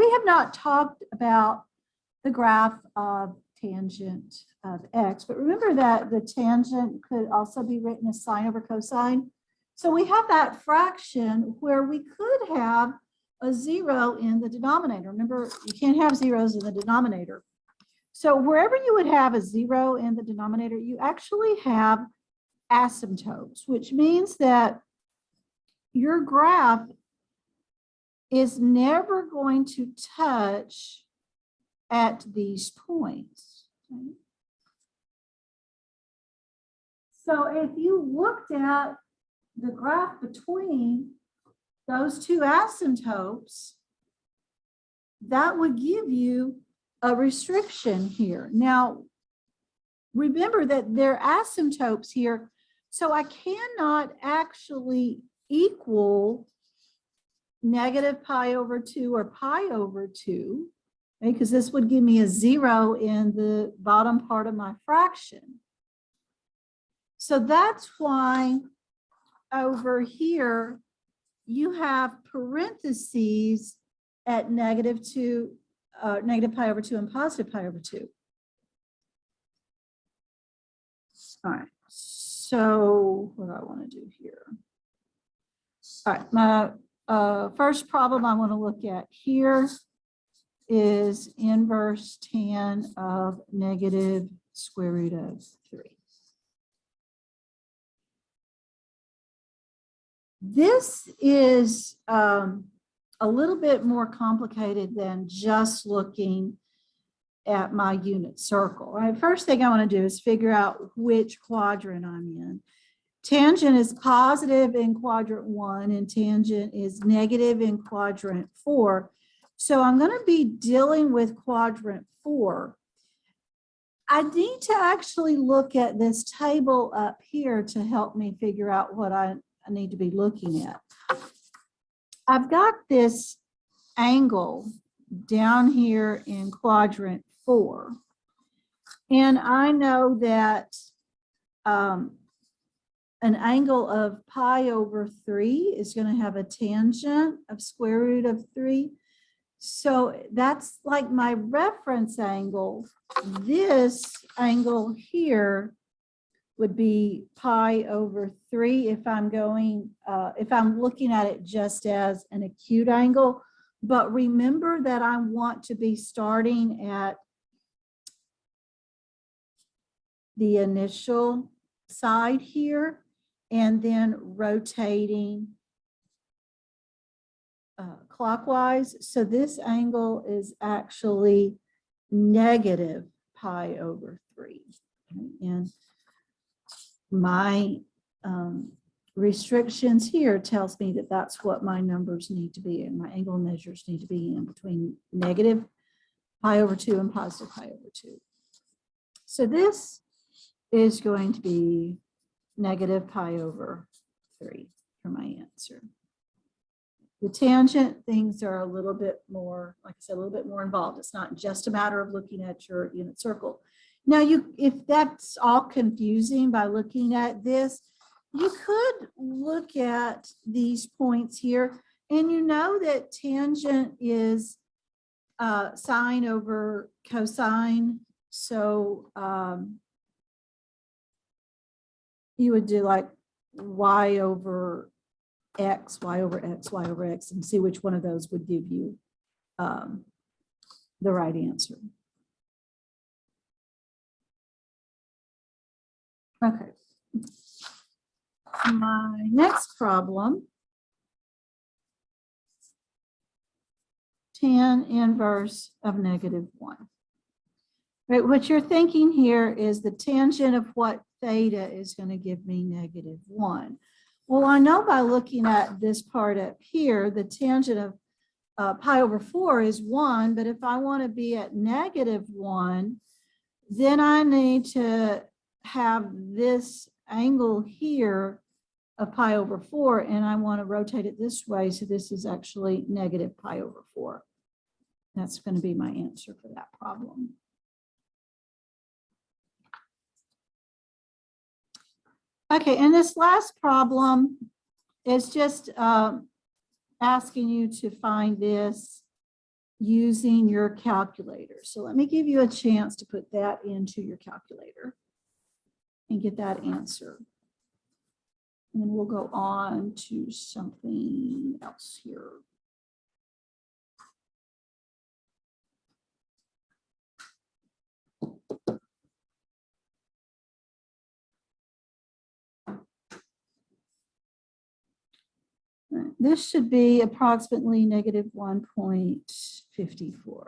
we have not talked about the graph of tangent of x, but remember that the tangent could also be written as sine over cosine. So we have that fraction where we could have a 0 in the denominator. Remember, you can't have zeros in the denominator. So wherever you would have a 0 in the denominator, you actually have asymptotes, which means that your graph is never going to touch at these points. Okay? So if you looked at the graph between those two asymptotes, that would give you a restriction here. Now, remember that they're asymptotes here, so I cannot actually equal negative pi over 2 or pi over 2, okay, because this would give me a 0 in the bottom part of my fraction. So that's why over here you have parentheses at negative pi over 2 and positive pi over 2. All right, so what do I want to do here? All right, my first problem I want to look at here is inverse tan of negative square root of 3. This is a little bit more complicated than just looking at my unit circle. All right, first thing I want to do is figure out which quadrant I'm in. Tangent is positive in quadrant 1 and tangent is negative in quadrant 4. So I'm going to be dealing with quadrant 4. I need to actually look at this table up here to help me figure out what I need to be looking at. I've got this angle down here in quadrant 4. And I know that an angle of pi over 3 is going to have a tangent of square root of 3. So that's like my reference angle. This angle here would be pi over 3 if I'm going, if I'm looking at it just as an acute angle. But remember that I want to be starting at the initial side here and then rotating clockwise. So this angle is actually negative pi over 3. And my restrictions here tells me that that's what my numbers need to be and my angle measures need to be in between negative pi over 2 and positive pi over 2. So this is going to be negative pi over 3 for my answer. The tangent things are a little bit more, like I said, a little bit more involved. It's not just a matter of looking at your unit circle. Now, if that's all confusing by looking at this, you could look at these points here, and you know that tangent is sine over cosine. So you would do like y over x, y over x, y over x, and see which one of those would give you the right answer. Okay. My next problem, tan inverse of negative 1. Right, what you're thinking here is the tangent of what theta is going to give me negative 1. Well, I know by looking at this part up here, the tangent of pi over 4 is 1, but if I want to be at negative 1, then I need to have this angle here of pi over 4, and I want to rotate it this way, so this is actually negative pi over 4. That's going to be my answer for that problem. Okay, and this last problem is just asking you to find this using your calculator. So let me give you a chance to put that into your calculator and get that answer. And then we'll go on to something else here. This should be approximately negative 1.54.